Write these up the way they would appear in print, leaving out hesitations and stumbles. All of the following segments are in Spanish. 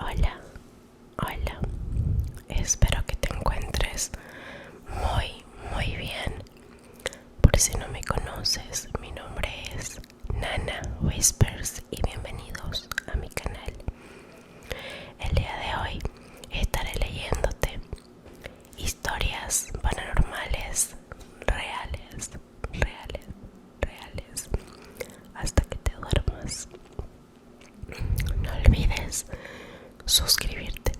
Hola, hola. Espero que te encuentres muy bien. Por si no me conoces, mi nombre es Nana Whispers y bienvenidos a mi canal. El día de hoy estaré leyéndote historias paranormales reales, hasta que te duermas. No olvides suscribirte,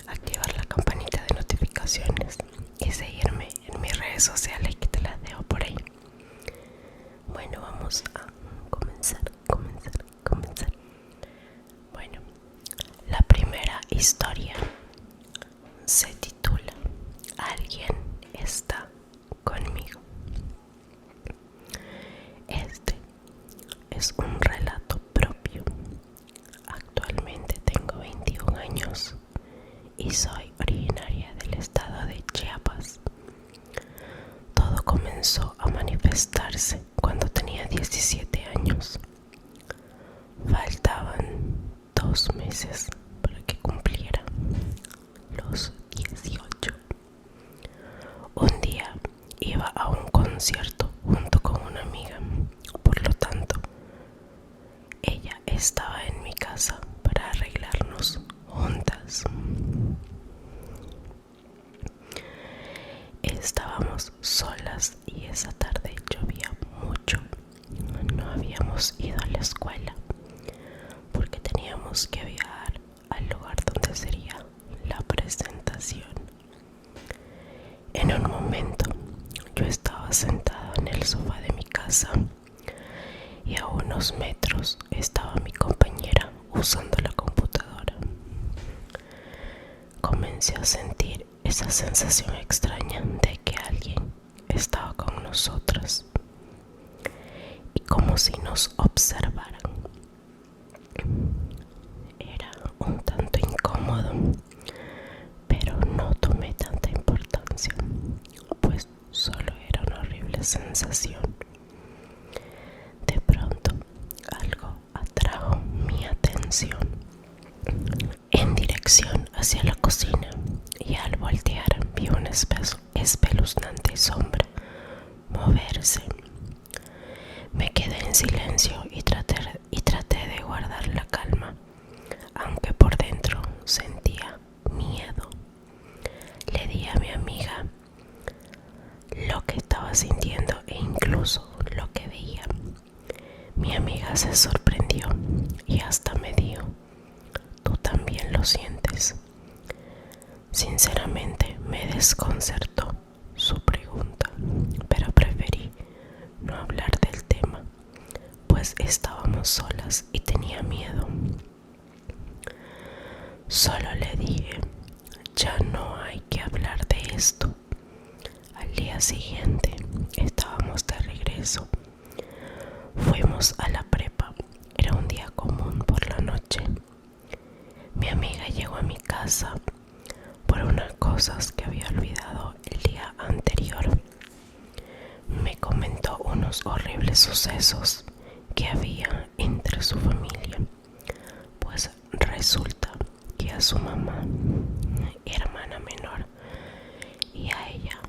activar la campanita de notificaciones y seguirme en mis redes sociales que te las dejo por ahí. Bueno, vamos a comenzar. Bueno, la primera historia se titula Alguien está conmigo. Este es un relato propio. Actualmente tengo 21 años y soy originaria del estado de Chiapas. Todo comenzó a manifestarse cuando tenía 17 años. Faltaban 2 meses para que cumpliera los 18. Un día iba a un concierto junto con una amiga, por lo tanto, ella estaba en mi casa para arreglarnos juntas. Estábamos solas y esa tarde llovía mucho. No habíamos ido a la escuela porque teníamos que viajar al lugar donde sería la presentación. En un momento yo estaba sentada en el sofá de mi casa y a unos metros estaba mi compañera usando la computadora. Comencé a sentir esa sensación extraña de que alguien estaba con nosotras y como si nos observaran. Era un tanto incómodo, pero no tomé tanta importancia, pues solo era una horrible sensación. De pronto, algo atrajo mi atención en dirección hacia la cocina y al voltear vi una espeluznante sombra moverse. Me quedé en silencio y traté de guardar la calma, aunque por dentro sentía miedo. Le di a mi amiga lo que estaba sintiendo e incluso lo que veía. Mi amiga se sorprendió y hasta me dijo: ¿tú también lo sientes? Sinceramente me desconcertó su pregunta, pero preferí no hablar del tema, pues estábamos solas y tenía miedo. Solo le dije: ya no hay que hablar de esto. Al día siguiente estábamos de regreso. Fuimos a la prepa. Era un día común por la noche. Mi amiga llegó a mi casa por unas cosas que había olvidado el día anterior. Me comentó unos horribles sucesos que había entre su familia, pues resulta que a su mamá, hermana menor, y a ella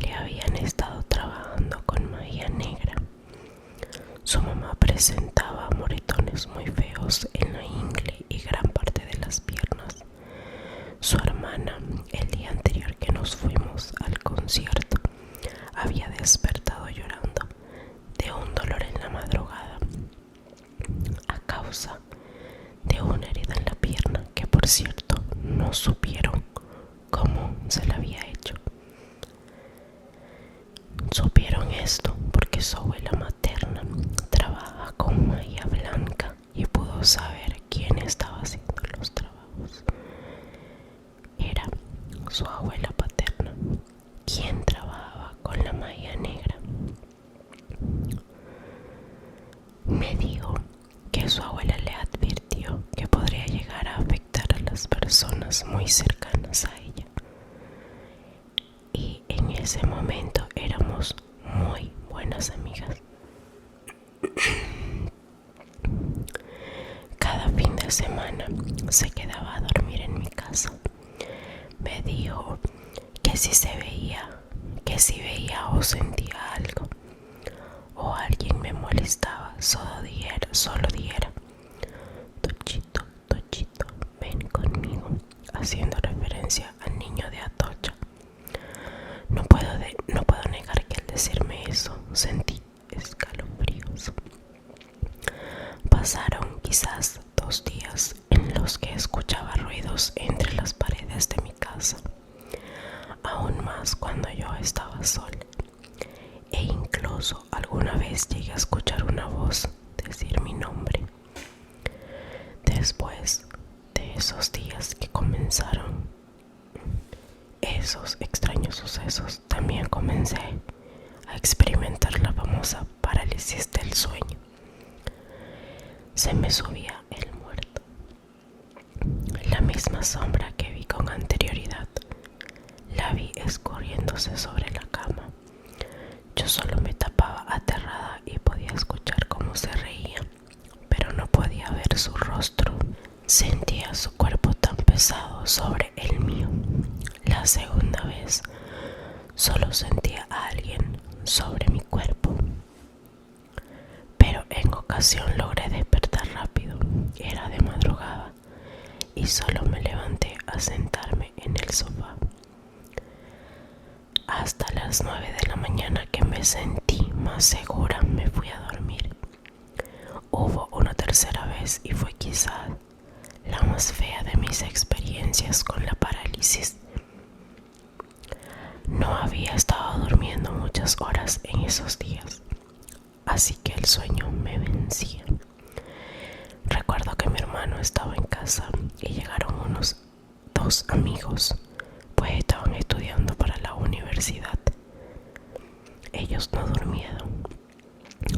le habían estado trabajando con magia negra. Su mamá presentaba moretones muy feos en la ingle y gran parte de las piernas. Su hermana, el día anterior que nos fuimos al concierto, había despertado llorando de un dolor en la madrugada a causa de una herida en la pierna que, por cierto, no supieron cómo se la había hecho. Supieron esto porque su abuela materna trabaja con magia blanca y pudo saber quién estaba haciendo los trabajos. Era su abuela paterna quien trabajaba con la magia negra. Me dijo que su abuela le advirtió que podría llegar a afectar a las personas muy cercanas a ella. Y en ese momento éramos muy buenas amigas. Cada fin de semana se quedaba a dormir Me dijo que que si veía o sentía algo o alguien me molestaba, solo dijera, Tochito, Tochito, ven conmigo, haciendo referencia al niño de Atocha. No puedo negar que al decirme eso sentí escalofríos. Pasaron quizás 2 días en los que escuchaba ruidos entre las paredes de mi casa, aún más cuando yo estaba sola, e incluso alguna vez llegué a escuchar una voz decir mi nombre. Después de esos días que comenzaron esos extraños sucesos, también comencé a experimentar la famosa parálisis del sueño. Se me subía el muerto, la misma sombra que vi con anterioridad. La vi escurriéndose sobre la cama. Yo solo me tapaba aterrada y podía escuchar cómo se reía, pero no podía ver su rostro. Sentía su cuerpo tan pesado sobre el mío. La segunda vez solo sentía a alguien sobre mi cuerpo, pero en ocasión logré despertar rápido. Era de madrugada y solo me levanté a sentarme en el sofá. Hasta las 9 de la mañana, que me sentí más segura, me fui a dormir. Hubo una tercera vez y fue quizá la más fea de mis experiencias con la parálisis. No había estado durmiendo muchas horas en esos días, así que el sueño me vencía. Recuerdo que mi hermano estaba en casa y llegaron unos 2 amigos, pues estaban estudiando para la universidad. Ellos no durmieron,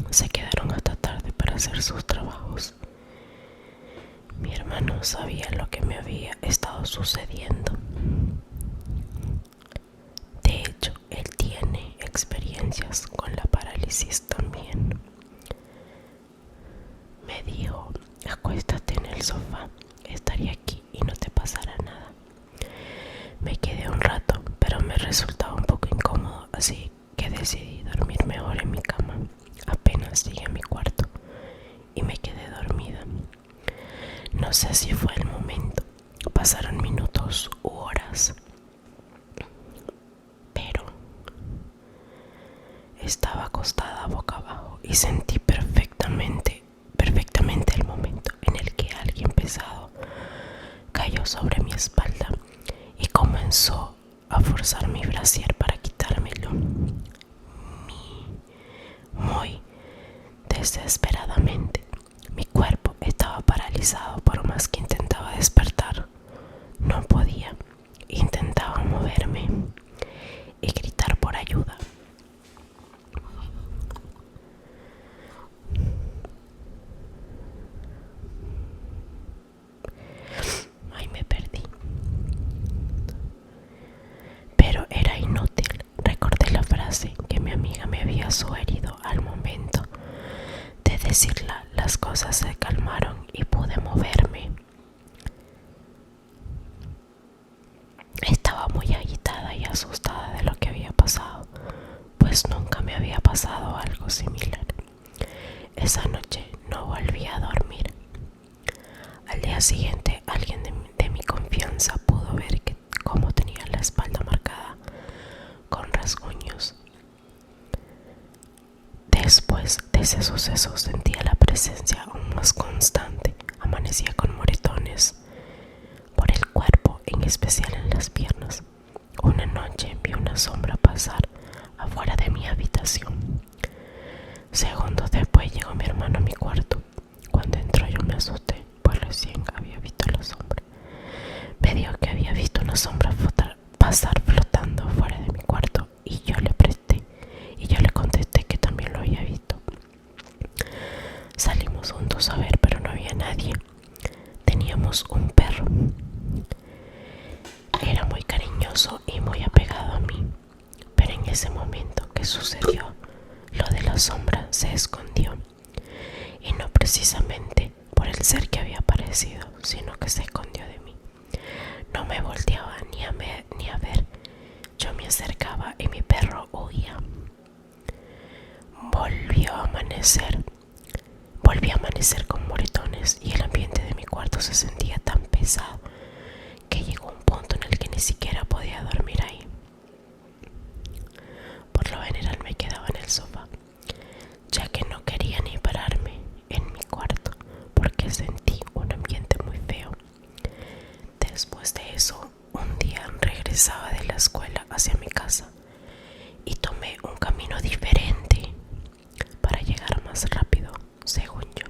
se quedaron hasta tarde para hacer sus trabajos. Mi hermano sabía lo que me había estado sucediendo. De hecho, él tiene experiencias con la parálisis también. Me dijo, acuéstate en el sofá, estaré aquí y no te pasará nada. Me quedé un rato, pero me resultaba un poco incómodo, así que decidí dormir mejor en mi cama. Apenas llegué a mi cuarto y me quedé dormida. No sé si fue el momento, pasaron minutos u horas, pero estaba acostada boca abajo y sentí perfectamente el momento en el que alguien pesado cayó sobre mi espalda y comenzó a forzar mi brasier para quitármelo. Muy desesperadamente. Mi cuerpo estaba paralizado por más que intentaba despertar. No podía. Intentaba moverme y gritar por ayuda. Ay, me perdí. Pero era inútil. Recordé la frase que mi amiga me había sugerido al momento de decirla. Las cosas se calmaron y pude moverme. Estaba muy agitada y asustada de lo que había pasado, pues nunca me había pasado algo similar. Esa noche no volví a dormir. Al día siguiente, alguien de mi confianza pudo ver cómo tenía la espalda marcada con rasguños. Después de ese suceso sentía la presencia aún más constante. Amanecía con moretones por el cuerpo, en especial en las piernas. Una noche vi una sombra pasar afuera de mi habitación. Segundos después llegó mi hermano a mi cuarto. Cuando entró yo me asusté, pues recién había visto la sombra. Me dijo que había visto una sombra pasar flotando fuera de mi cuarto y yo le contesté que también lo había visto. Salimos juntos a ver, pero no había nadie. Teníamos un perro. Era muy cariñoso y muy apegado a mí, pero en ese momento que sucedió lo de la sombra, se escondió, y no precisamente por el ser que había aparecido, sino que se escondió de mí. No me volteaba ni a ver. Yo me acercaba y mi perro huía. Volvió a amanecer. Volví a amanecer con moretones y el ambiente de mi cuarto se sentía tan pesado que llegó un punto en el que ni siquiera podía dormir ahí. Por lo general me quedaba en el sofá, ya que no quería ni pararme en mi cuarto porque sentí un ambiente muy feo. Después de eso, un día regresaba de la escuela hacia mi casa y tomé un camino diferente para llegar más rápido, según yo.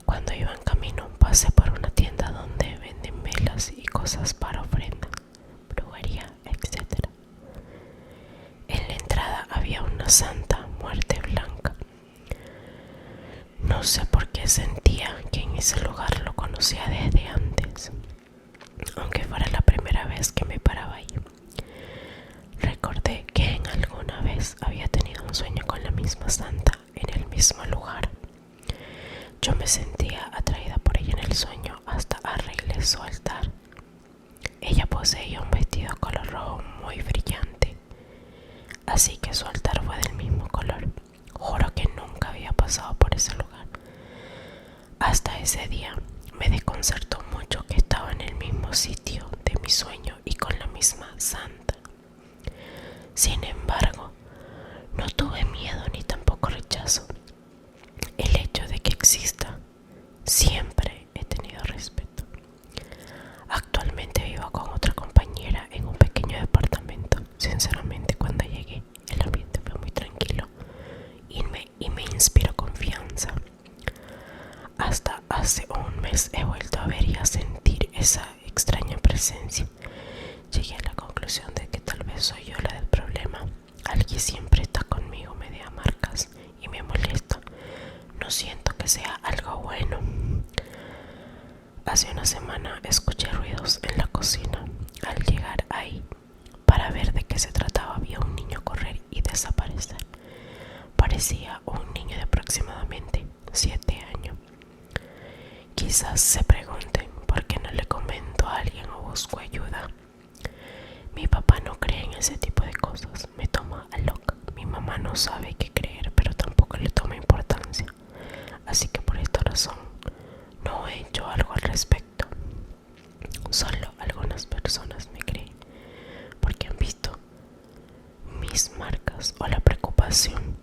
Cuando iba en camino pasé por una tienda donde venden velas y cosas para ofrenda, brujería, etc. En la entrada había una santa muerte blanca. No sé por qué sentía que en ese lugar lo conocía desde antes, aunque fuera la primera vez que me paraba ahí. Recordé que en alguna vez había tenido un sueño con la misma santa en el mismo lugar. Yo me sentía atraída por ella en el sueño hasta arreglé su altar. Ella poseía un vestido color rojo muy brillante, así que su altar fue del mismo color. Juro que nunca había pasado por ese lugar. Hasta ese día me desconcertó mucho que estaba en el mismo sitio de mi sueño y con la misma santa. Sin embargo, no tuve miedo ni tampoco rechazo. El hecho de que exista, siempre he tenido respeto. Actualmente vivo con otra compañera en un pequeño departamento. Sinceramente, cuando llegué, el ambiente fue muy tranquilo y me inspiró confianza. Hasta hace un mes he vuelto a ver y a sentir esa extraña presencia. Llegué a la conclusión de que tal vez soy yo la del problema. Alguien siempre está conmigo, me deja marcas y me molesta. No siento que sea algo bueno. Hace una semana escuché ruidos en la cocina. Al llegar ahí para ver de qué se trataba, vi a un niño correr y desaparecer. Parecía un niño de aproximadamente 7 años. Quizás se pregunten por qué no le comento a alguien o busco ayuda. Mi papá no cree en ese tipo de cosas, me toma a loca. Mi mamá no sabe qué creer, pero tampoco le toma importancia. Así que por esta razón no he hecho algo al respecto. Solo algunas personas me creen porque han visto mis marcas o la preocupación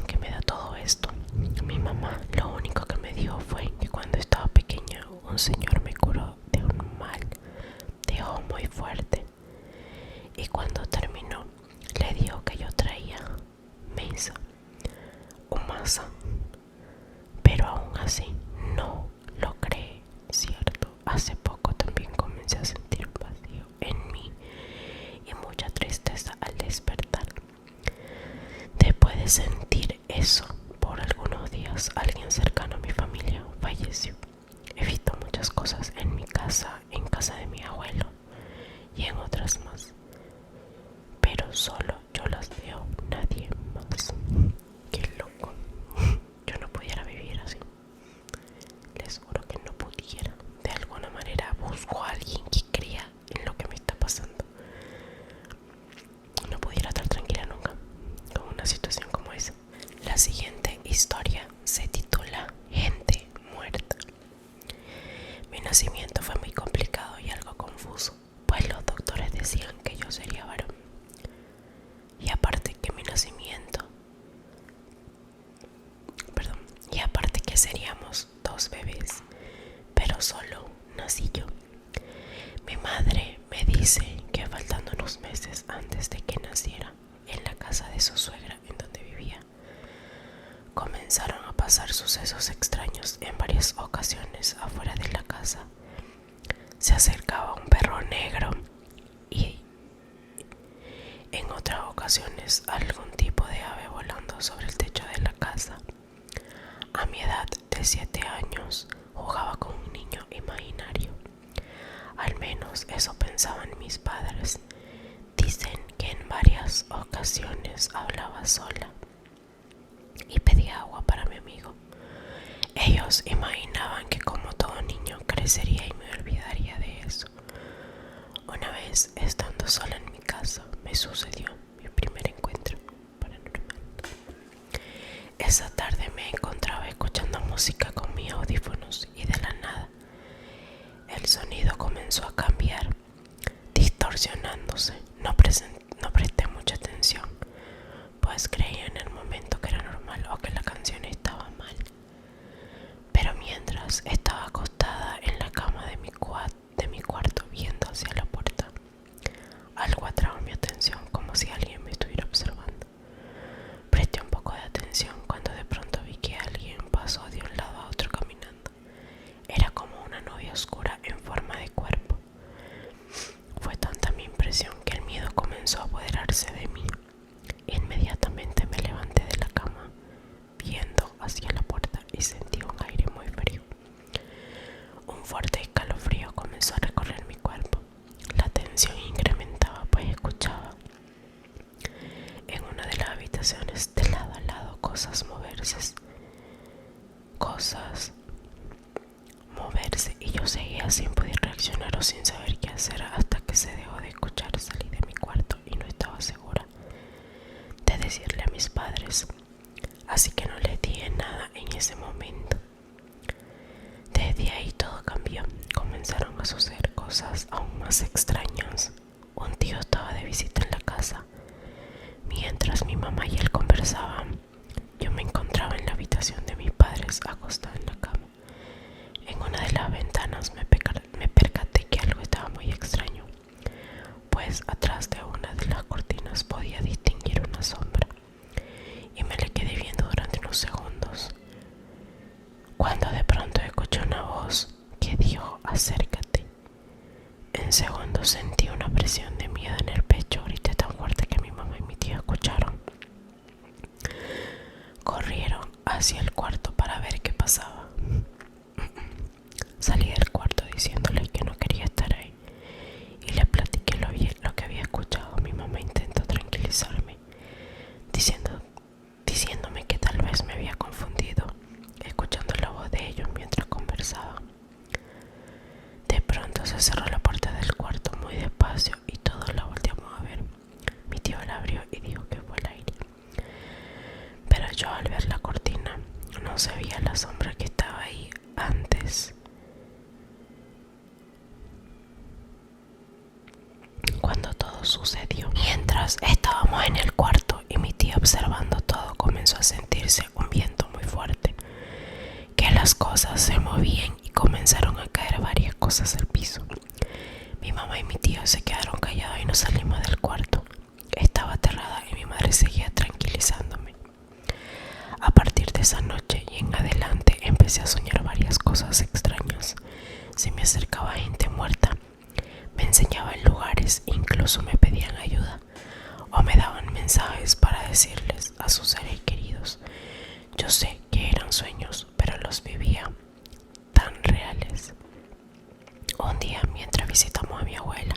que me da todo esto. Mi mamá lo único que me dijo fue que cuando estaba pequeña un señor me curó de un mal de ojo muy fuerte y cuando terminó le dijo que yo traía mesa o masa, pero aún así no lo cree, ¿cierto? Hace poco también comencé a sentir un vacío en mí y mucha tristeza al despertar. Después de sentir eso por algunos días, alguien cercano a mi familia falleció. He visto muchas cosas en mi casa, en casa de mi abuelo y en otras más, pero solo yo las veo, nadie más. Qué loco. Yo no pudiera vivir así. Les juro que no pudiera. De alguna manera busco a alguien que crea en lo que me está pasando. No pudiera estar tranquila nunca con una situación como esa. La siguiente historia se titula Gente muerta. Mi nacimiento fue muy complicado y algo confuso, pues los doctores decían que yo sería varón. Y aparte que mi nacimiento, y aparte que seríamos 2 bebés, pero solo nací yo. Mi madre me dice que faltando unos meses antes de que naciera, en la casa de su suegra en donde vivía, comenzaron a pasar sucesos extraños. En varias ocasiones afuera de la casa se acercaba un perro negro y en otras ocasiones algún tipo de ave volando sobre el techo de la casa. A mi edad de 7 años jugaba con un niño imaginario. Al menos eso pensaban mis padres. Dicen que en varias ocasiones hablaba sola y pedía agua para mi amigo. Ellos imaginaban que como todo niño desaparecería y me olvidaría de eso. Una vez, estando sola en mi casa, me sucedió mi primer encuentro paranormal. Esa tarde me encontraba escuchando música con mis audífonos y de la nada el sonido comenzó a cambiar, distorsionándose. No presté mucha atención, pues creía en el momento que era normal o que la canción estaba mal. Pero mientras estaba acostada en la cama de mi cuarto viendo hacia la puerta, algo atrajo mi atención como si alguien me estuviera observando. Presté un poco de atención cuando de pronto vi que alguien pasó de un lado a otro caminando. Era como una nube oscura en forma de cuerpo. Fue tanta mi impresión que el miedo comenzó a apoderarse de mí. Inmediatamente me levanté de la cama, viendo hacia la puerta y sentí un aire muy frío. Un fuerte escalofrío comenzó a recorrer mi cuerpo. La tensión incrementaba, pues escuchaba en una de las habitaciones de lado a lado cosas moverse y yo seguía sin poder reaccionar o sin saber qué hacer hasta que se dejó de escuchar. Salí de mi cuarto y no estaba segura de decirle a mis padres, así que no les dije nada en ese momento. Desde ahí todo cambió. Comenzaron a suceder cosas aún más extrañas. Un tío estaba de visita en la casa. Mientras mi mamá y él conversaban, yo me encontraba en la habitación de mis padres acostada en la cama. En una de las ventanas me percaté que algo estaba muy extraño, pues atrás de una de las cortinas podía distinguir una sombra y me le quedé viendo durante unos segundos, cuando de pronto escuché una voz que dijo: acércate. En segundos sentí una presión de miedo en el pecho. Grité tan fuerte que mi mamá y mi tío escucharon. Corrieron hacia el cuarto para ver qué pasaba. Salí del cuarto diciéndole que no quería estar ahí y le platiqué lo que había escuchado. Mi mamá intentó tranquilizarme, diciéndome que tal vez me había confundido escuchando la voz de ellos mientras conversaba. De pronto se cerró la puerta del cuarto muy despacio y todos la volteamos a ver. Mi tío la abrió y dijo que fue el aire, pero yo al ver la cortina no sabía la sombra que estaba ahí antes. Cuando todo sucedió, mientras estábamos en el cuarto y mi tía observando todo, comenzó a sentirse un viento muy fuerte, que las cosas se movían y comenzaron a caer varias cosas al piso. Mi mamá y mi tío se quedaron callados y nos salimos del cuarto. Estaba aterrada y mi madre seguía tranquilizándome. A partir de esa noche y en adelante empecé a soñar varias cosas extrañas. Se me acercaba gente muerta, me enseñaban lugares, incluso me pedían ayuda o me daban mensajes para decirles a sus seres queridos. Yo sé que eran sueños, pero los vivía tan reales. Un día, mientras visitamos a mi abuela,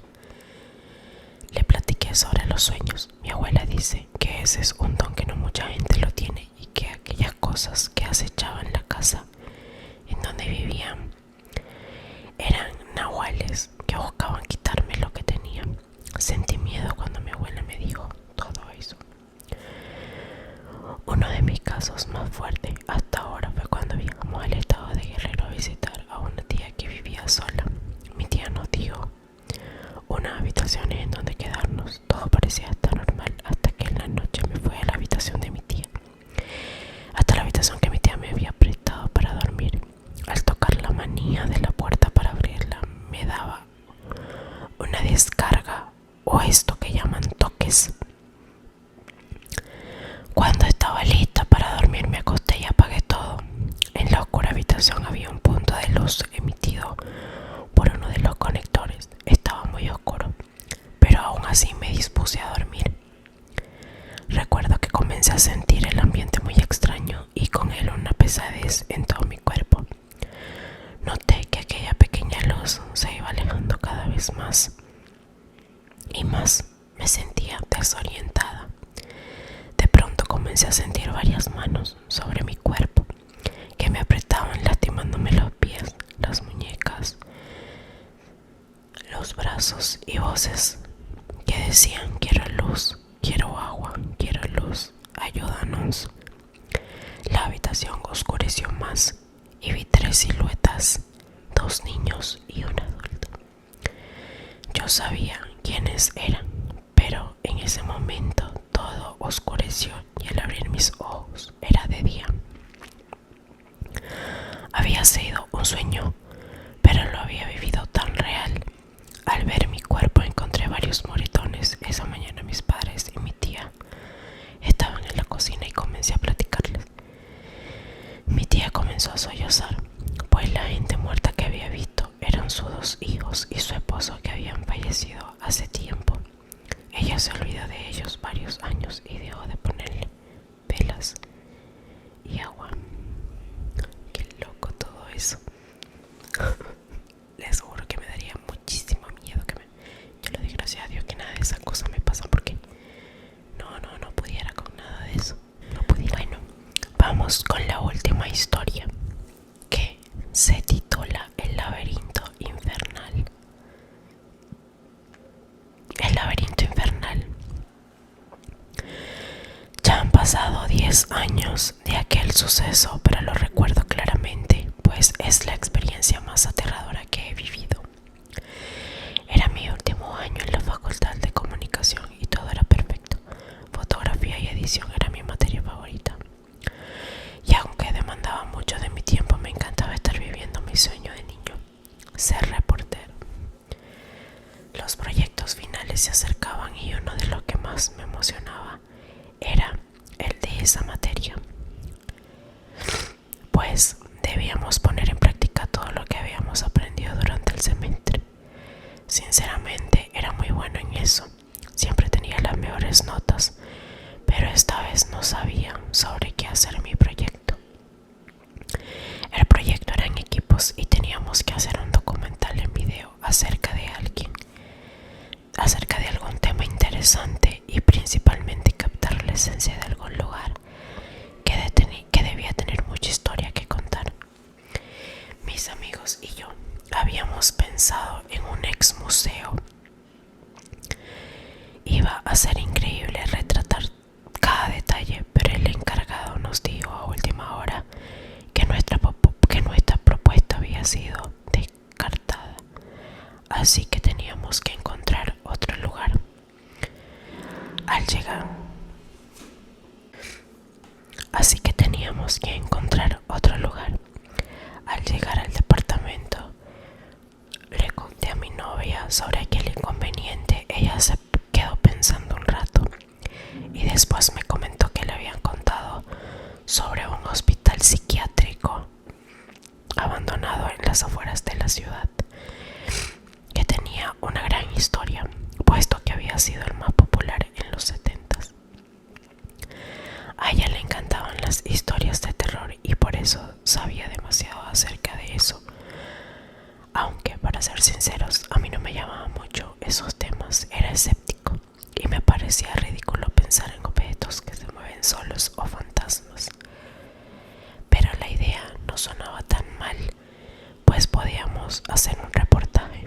le platiqué sobre los sueños. Mi abuela dice que ese es un don que no mucha gente lo tiene y que aquellas cosas que acechaban la casa en donde vivían eran nahuales que buscaban quitarme lo que tenía. Sentí miedo cuando mi abuela me dijo todo eso. Uno de mis casos más fuertes hasta ahora fue cuando viajamos al estado de Guerrero a visitar a una tía que vivía sola. Mi tía nos dio unas habitaciones en donde quedarnos. Todo parecía estar normal hasta que en la noche me fui a la habitación de mi tía, hasta la habitación que mi tía me había prestado para dormir. Al tocar la manilla de la puerta para abrirla, me daba una descarga o esto que llaman toques. Cuando estaba lista para dormir, me acosté y apagué todo. En la oscura habitación había un punto de luz emitido por uno de los conectores. Estaba muy oscuro, pero aún así me dispuse a dormir. Recuerdo que comencé a sentir el ambiente muy extraño y con él una pesadez en todo mi cuerpo. Noté que aquella pequeña luz se iba alejando cada vez más y más. Me sentía desorientada. De pronto comencé a sentir varias manos sobre mi cuerpo que me apretaban, lastimándome los pies, las muñecas pasos y voces que decían: quiero luz, quiero agua, quiero luz, ayúdanos. La habitación oscureció más y vi 3 siluetas, 2 niños y un adulto. Yo sabía quiénes eran, pero en ese momento todo oscureció y al abrir mis ojos era de día. Había sido un sueño, pero lo había vivido tan real. Al ver mi cuerpo encontré varios moretones. Esa mañana mis padres y mi tía estaban en la cocina y comencé a platicarles. Mi tía comenzó a sollozar, pues la gente muerta que había visto eran sus 2 hijos y su esposo que habían fallecido hace tiempo. Ella se olvidó de ellos varios años y dejó de ponerle velas y agua. Qué loco todo eso. Les juro que me daría muchísimo miedo yo le doy gracias a Dios que nada de esas cosas me pasan, porque no pudiera con nada de eso. No pudiera. Bueno, vamos con la última historia, que se titula El laberinto infernal. El laberinto infernal. Ya han pasado 10 años de aquel suceso, pero lo recuerdo claramente, pues es la experiencia más aterradora que he vivido. Era mi último año en la facultad de comunicación y todo era perfecto. Fotografía y edición era mi materia favorita. Y aunque demandaba mucho de mi tiempo, me encantaba estar viviendo mi sueño de niño, ser reportero. Los proyectos finales se acercaban y uno de los que más me emocionaba era el de esa materia, pues debíamos poner en práctica todo lo que habíamos aprendido durante el semestre. Sinceramente era muy bueno en eso, siempre tenía las mejores notas, pero esta vez no sabía sobre qué hacer en mi proyecto. El proyecto era en equipos y teníamos que hacer un documental en video acerca de algún tema interesante y principalmente captar la esencia de algún lugar que debía tener mucha historia que contar. Mis amigos y yo habíamos pensado en un ex museo. Iba a ser increíble retratar cada detalle, pero el encargado nos dijo a última hora que nuestra propuesta había sido descartada, así que teníamos que encontrar otro lugar. Al llegar al departamento, le conté a mi novia sobre aquel inconveniente. Ella se quedó pensando un rato y después me comentó que le habían contado sobre un hospital psiquiátrico abandonado en las afueras de la ciudad, que tenía una gran historia, puesto que había sido el más popular en los 70s. A ella le encantaban las historias de terror y por eso sabía demasiado acerca de eso. Aunque, para ser sinceros, a mí no me llamaban mucho esos temas, era escéptico y me parecía ridículo pensar en objetos que se mueven solos o fantasmas. Pero la idea no sonaba tan mal, pues podíamos hacer un reportaje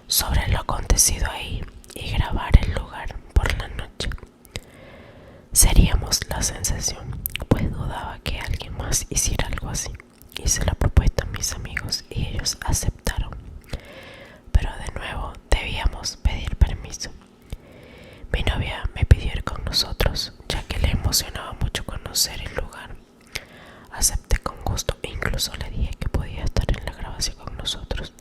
sobre lo acontecido ahí y grabar el lugar por la noche. Seríamos la sensación, pues dudaba que alguien más hiciera algo así. Hice la propuesta a mis amigos y ellos aceptaron, pero de nuevo debíamos pedir permiso. Mi novia me pidió ir con nosotros, ya que le emocionaba mucho conocer el lugar. Acepté con gusto e incluso le dije que podía estar en la grabación con nosotros,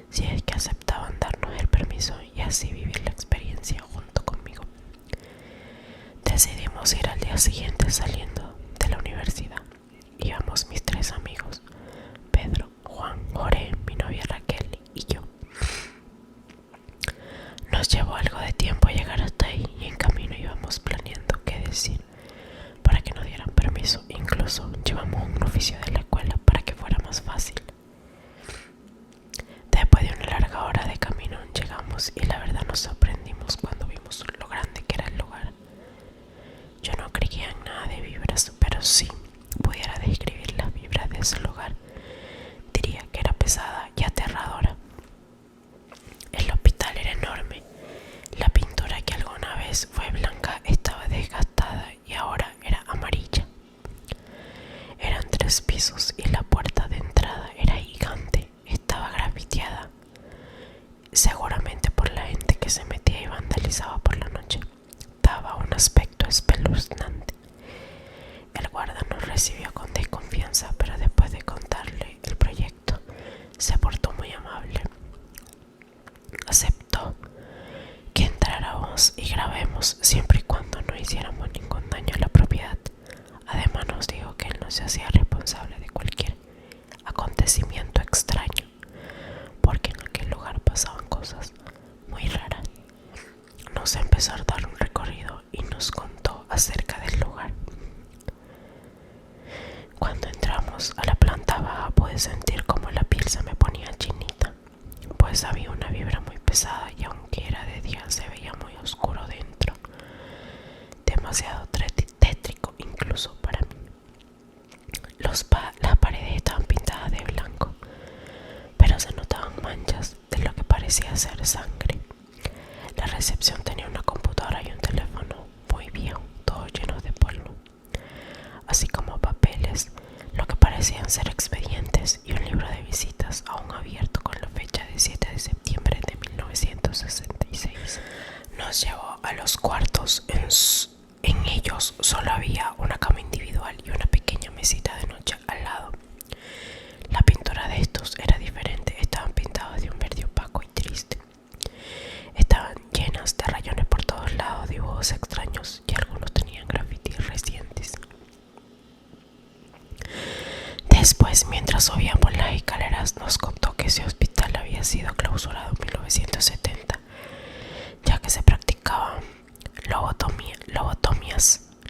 si es que aceptaban darnos el permiso y así vivir la experiencia junto conmigo. Decidimos ir al día siguiente saliendo de la universidad. Íbamos mis 3 amigos, Pedro, Juan, Jorge, mi novia Raquel y yo. Nos llevó algo de tiempo llegar hasta ahí y en camino íbamos planeando qué decir para que nos dieran permiso. Incluso llevamos un oficio de la escuela para que fuera más fácil. Después de una larga hora de camino llegamos y la verdad nos sorprendimos cuando vimos lo grande que era el lugar. Yo no creía en nada de vibras, pero si pudiera describir las vibras de ese lugar, diría que era pesada y aterradora. 3 pisos y la puerta de entrada era gigante. Estaba grafiteada, seguramente por la gente que se metía y vandalizaba por la noche. Daba un aspecto espeluznante. El guarda nos recibió con desconfianza, pero después de contarle el proyecto, se portó muy amable. Aceptó que entráramos y grabemos siempre y cuando no hiciéramos ningún daño a la propiedad. Además nos dijo que él no se hacía responsable de cualquier acontecimiento extraño, porque en aquel lugar pasaban cosas muy raras. Nos empezó a dar un recorrido y nos contó acerca del lugar. Cuando entramos a la planta baja pude sentir como la piel se me ponía chinita, pues había una vibra muy pesada y aunque era de día se veía muy oscuro dentro, demasiado tétrico incluso para mí. Las paredes estaban pintadas de blanco, pero se notaban manchas de lo que parecía ser sangre. La recepción tenía una computadora y un teléfono muy viejo, todos llenos de polvo, así como papeles, lo que parecían ser expedientes, y un libro de visitas aún abierto con la fecha de 7 de septiembre de 1966. Nos llevó a los cuartos. En ellos solo había una cama individual y una pequeña mesita de noche al lado. La pintura de estos era diferente, estaban pintados de un verde opaco y triste. Estaban llenas de rayones por todos lados, dibujos extraños, y algunos tenían grafitis recientes. Después, mientras subíamos las escaleras, nos contó que ese hospital había sido clausurado en 1970, ya que se practicaban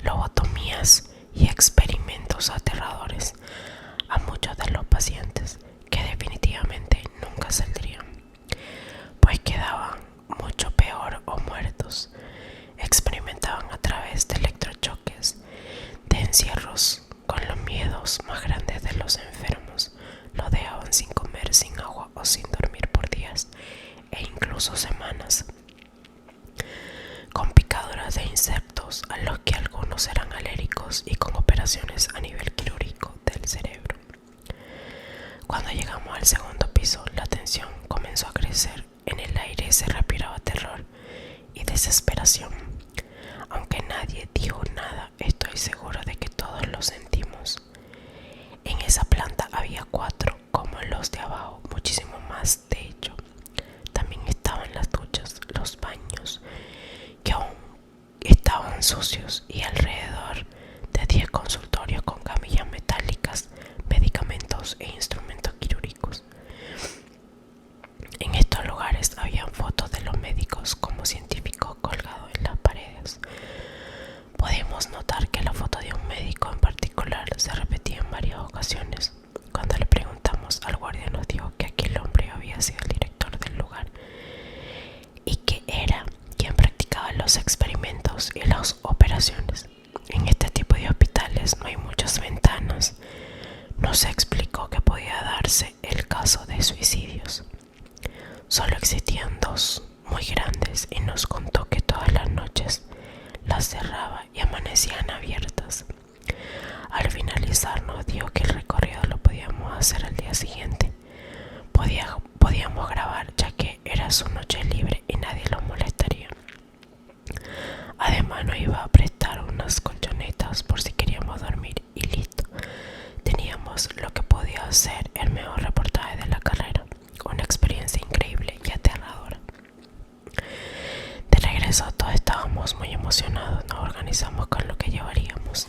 lobotomías y experimentos aterradores a muchos de los pacientes, que definitivamente nunca saldrían, pues quedaban mucho peor o muertos. Experimentaban a través de electrochoques, de encierros con los miedos más grandes de los enfermos. Los dejaban sin comer, sin agua o sin dormir por días e incluso semanas, con picaduras de insectos a los que algunos eran alérgicos y con operaciones a nivel quirúrgico del cerebro. Cuando llegamos al segundo piso, la tensión comenzó a crecer. En el aire se respiraba terror y desesperación. Aunque nadie dijo nada, estoy seguro de que todos lo sentimos. En esa planta había 4, como los de abajo, muchísimo más de hecho. También estaban las duchas, los baños, que aún estaban sucios, y alrededor de 10 consultorios con camillas metálicas, medicamentos e instrumentos quirúrgicos. En estos lugares habían fotos de los médicos como científicos colgados en las paredes. Podemos notar que la foto de un médico en particular se repetía en varias ocasiones. Cuando le preguntamos al guardia, nos dijo que aquel hombre había sido el director del lugar y que era quien practicaba los experimentos y las operaciones. En este tipo de hospitales no hay muchas ventanas. Nos explicó que podía darse el caso de suicidios. Solo existían 2 muy grandes, y nos contó que todas las noches las cerraba y amanecían abiertas. Al finalizar nos dijo que el recorrido lo podíamos hacer al día siguiente. Podíamos grabar, ya que era su noche libre y nadie lo molestaría. Además nos iba a prestar unas colchonetas por si queríamos dormir, y listo. Teníamos lo que podía ser el mejor reportaje de la carrera. Una experiencia increíble y aterradora. De regreso todos estábamos muy emocionados. Nos organizamos con lo que llevaríamos: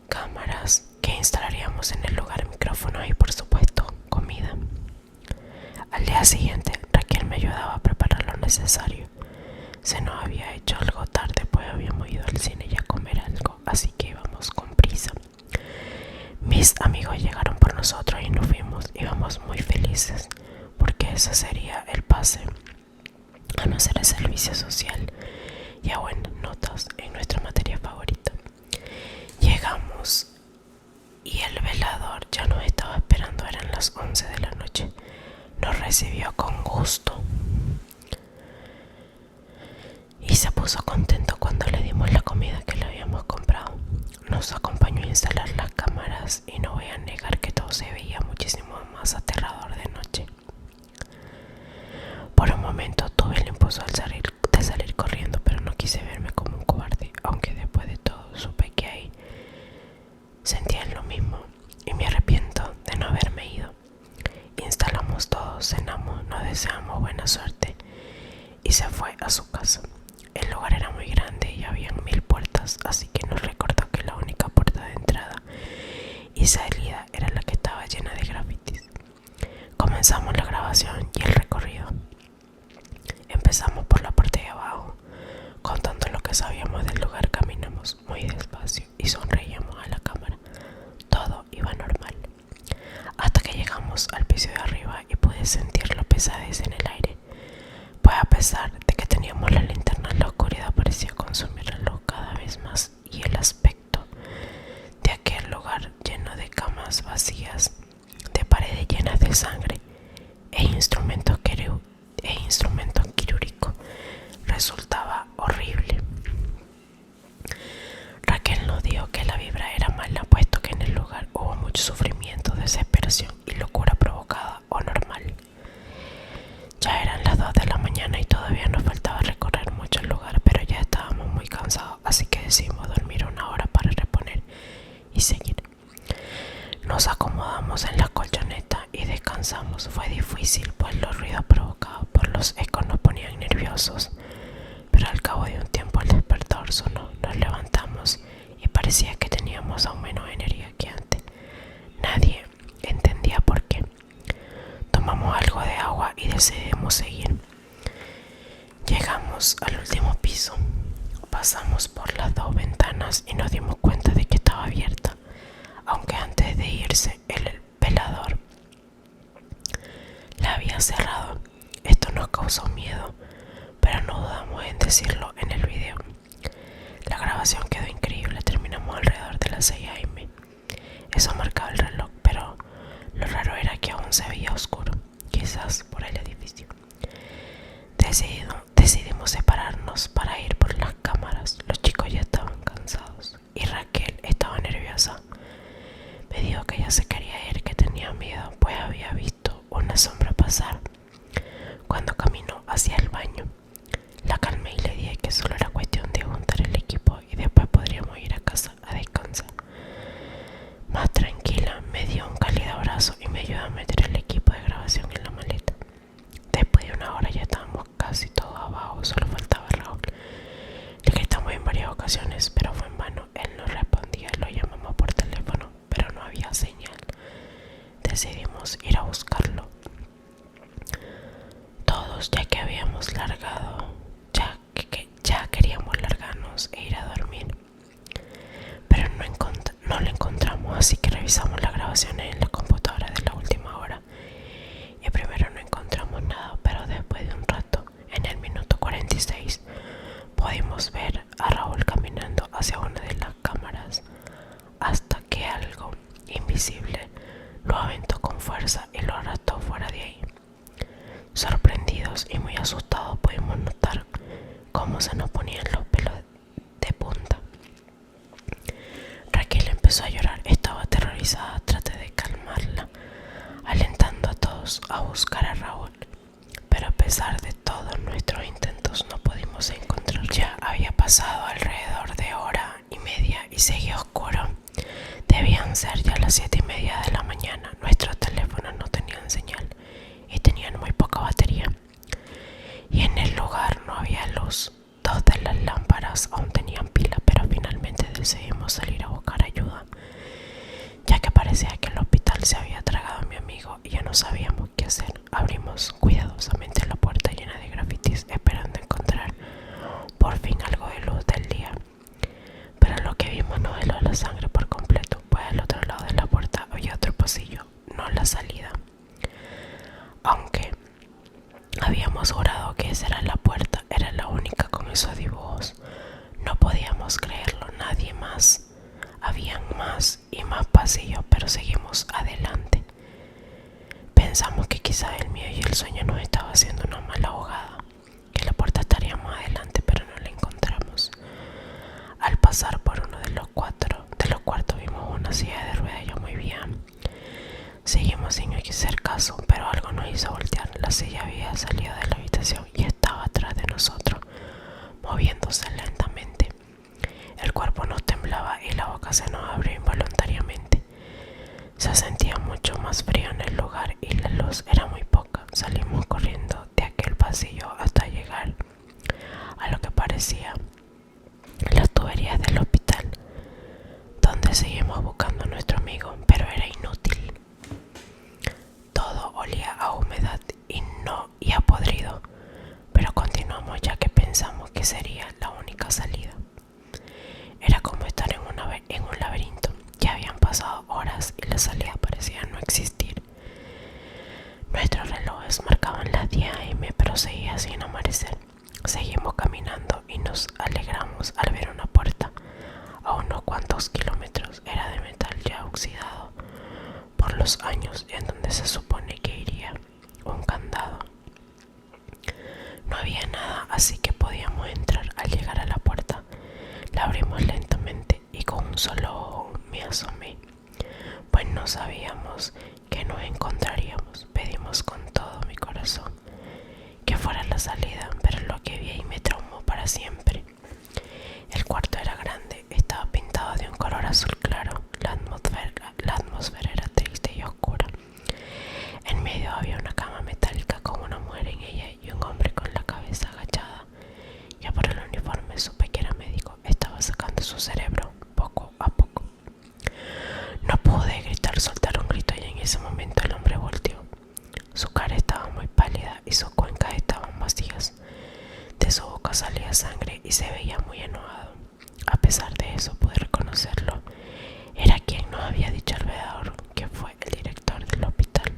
cámaras que instalaríamos en el lugar, micrófonos y por supuesto comida. Al día siguiente Raquel me ayudaba a preparar lo necesario. Se nos había hecho algo tarde, pues habíamos ido al cine y a comer algo, así que íbamos con prisa. Mis amigos llegaron por nosotros y nos fuimos. Íbamos muy felices porque ese sería el pase a no ser el servicio social y a buenas notas en nuestra materia favorita. Llegamos y el velador ya nos estaba esperando. Eran las 11 de la noche. Nos recibió con gusto y se puso contento cuando le dimos la comida que le habíamos comprado. Nos acompañó acompañó a instalar las cámaras y no voy a negar que todo se veía muchísimo más aterrador de noche. Por un momento tuve el impulso de salir corriendo, pero no quise verme como un cobarde, aunque después de todo supe que ahí sentían lo mismo y me arrepiento de no haberme ido. Instalamos todo, cenamos, nos deseamos buena suerte y se fue a su casa. El lugar era muy grande y habían 1000 puertas, así que nos recordó que la única puerta de entrada y salida era la que estaba llena de grafitis. Comenzamos la grabación y el recorrido. Empezamos por la parte de abajo, contando lo que sabíamos del lugar. Caminamos muy despacio y sonreíamos a la cámara. Todo iba normal, hasta que llegamos al piso de arriba y pude sentir la pesadez en el aire. Pues a pesar de que teníamos la linterna, la oscuridad parecía consumir la luz cada vez más y el aspecto de aquel lugar lleno de camas vacías, de paredes llenas de sangre e instrumentos quirúrgicos resultaba horrible. Raquel nos dijo que la vibra era mala, puesto que en el lugar hubo mucho sufrimiento, desesperación y locura provocada o normal. Ya eran las 2 de la mañana y todavía nos faltaba recorrer mucho el lugar, pero ya estábamos muy cansados, así que decidimos dormir una hora para reponer y seguir. Nos acomodamos en la colchoneta y descansamos. Fue difícil, pues los ruidos provocados por los ecos nos ponían nerviosos, pero al cabo de un tiempo el despertador sonó. Nos levantamos y parecía que teníamos aún menos energía que antes. Nadie entendía por qué. Tomamos algo de agua y decidimos seguir. Llegamos al último piso. Pasamos por las 2 ventanas y nos dimos cuenta de que estaba abierta, aunque antes de irse el velador la había cerrado. Esto nos causó miedo, pero no dudamos en decirlo en el video. La grabación quedó increíble. Terminamos alrededor de las 6 AM. Eso marcaba el reloj, pero lo raro era que aún se veía oscuro, quizás por el edificio. Decidimos separarnos para ir por las cámaras. Los chicos ya estaban cansados y Raquel estaba nerviosa. Me dijo que ella se quería ir, que tenía miedo, pues había visto una sombra pasar cuando caminó hacia el baño. La calmé y le dije que solo era cuestión de juntar el equipo y después podríamos ir a casa a descansar. Más tranquila, me dio un cálido abrazo y me ayudó a meter el equipo de grabación en la maleta. Después de una hora ya estábamos casi todos abajo, solo faltaba Raúl. Le gritamos en varias ocasiones, pero fue en vano. Él no respondía, lo llamamos por teléfono, pero no había señal. Decidimos ir a buscarlo todos, ya que habíamos largado, ya queríamos largarnos e ir a dormir, pero no lo encontramos, así que revisamos las grabaciones en la computadora de la última hora y primero no encontramos nada, pero después de un rato, en el minuto 46, pudimos ver a Raúl caminando hacia una de las cámaras hasta que algo invisible lo aventó con fuerza y lo arrastró fuera de ahí. Sorprendidos y muy asustados pudimos notar cómo se nos ponían los pelos de punta. Raquel empezó a llorar, estaba aterrorizada. Traté de calmarla, alentando a todos a buscar a Raúl, pero a pesar de todos nuestros intentos no pudimos encontrarlo. Ya había pasado alrededor de 1:30 y seguía oscuro. Debían ser ya las 7:30 de la mañana. Nuestros teléfonos no tenían señal y tenían muy poca batería, y en el lugar no había luz. 2 de las lámparas aún tenían pila, pero finalmente decidimos salir a buscar ayuda, ya que parecía que el hospital se había tragado a mi amigo y ya no sabíamos qué hacer. Abrimos cuidadosamente la puerta llena de grafitis, esperando encontrar por fin algo de luz del día, pero lo que vimos no heló la sangre por completo, pues al otro lado de la puerta había otro pasillo, no la salida. Aunque habíamos jurado que esa era la puerta, era la única con esos dibujos. No podíamos creerlo, nadie más. Habían más y más pasillos, pero seguimos adelante. Pensamos que quizá el miedo y el sueño nos estaba haciendo una mala jugada, que la puerta estaría más adelante, pero no la encontramos. Al pasar por uno de los cuartos Seguimos sin hacer caso, pero algo nos hizo voltear. La silla había salido de la habitación y estaba atrás de nosotros, moviéndose lentamente. El cuerpo nos temblaba y la boca se nos abrió involuntariamente. Se sentía mucho más frío en el lugar y la luz era muy poca. Salimos corriendo de aquel pasillo hasta llegar a lo que parecía las tuberías del hospital, donde seguimos buscando a nuestro amigo, pero era inútil. Todo olía a humedad y a podrido, pero continuamos ya que pensamos que sería la única salida. Era como estar en un laberinto. Ya habían pasado horas y la salida parecía no existir. Nuestros relojes marcaban las 10 a.m., pero seguía sin amanecer. Seguimos caminando y nos alegramos al ver una puerta a unos cuantos kilómetros. Era de metal ya oxidado por los años, en donde se supone que iría un candado. No había nada, así que podíamos entrar. Al llegar a la puerta, la abrimos lentamente y con un solo ojo me asomé, pues no sabíamos que nos encontraríamos. Pedimos con todo mi corazón que fuera la salida, pero lo que vi ahí me traumó para siempre. El cuarto era grande, estaba pintado de un color azul claro, la atmósfera era triste y oscura. En medio había una cama metálica con una mujer en ella y un hombre con la cabeza agachada. Ya por el uniforme supe que era médico. Estaba sacando su cerebro poco a poco. No pude gritar, soltar un grito, y en ese momento el hombre volteó. Su cara estaba muy pálida y sus cuencas estaban vacías. De su boca salía sangre y se veía muy enojado. A pesar de eso pude reconocerlo. Era quien nos había dicho el veedor que fue el director del hospital.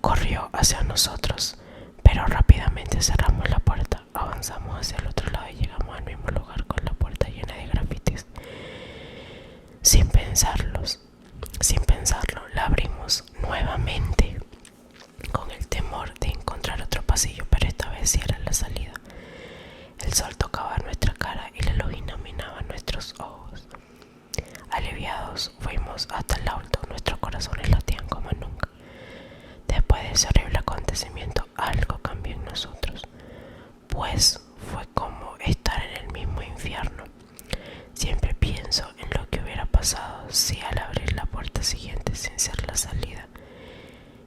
Corrió hacia nosotros, pero rápidamente cerramos la puerta. Avanzamos hacia el otro lado y llegamos al mismo lugar con la puerta llena de grafitis. Sin pensarlo, la abrimos nuevamente, con el temor de encontrar otro pasillo, pero esta vez sí era la salida. El sol tocaba nuestra cara y la luz iluminaba nuestros ojos. Aliviados fuimos hasta el auto, nuestros corazones latían como nunca. Después de ese horrible acontecimiento, algo cambió en nosotros, pues fue como estar en el mismo infierno. Siempre pienso en lo que hubiera pasado si al abrir la puerta siguiente sin ser la salida,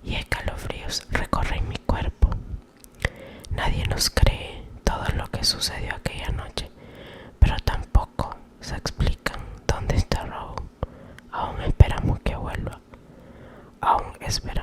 y escalofríos recorren mi cuerpo. Nadie nos cree todo lo que sucedió aquella noche, pero tampoco se explican dónde está Raúl. Aún esperamos que vuelva. Aún esperamos.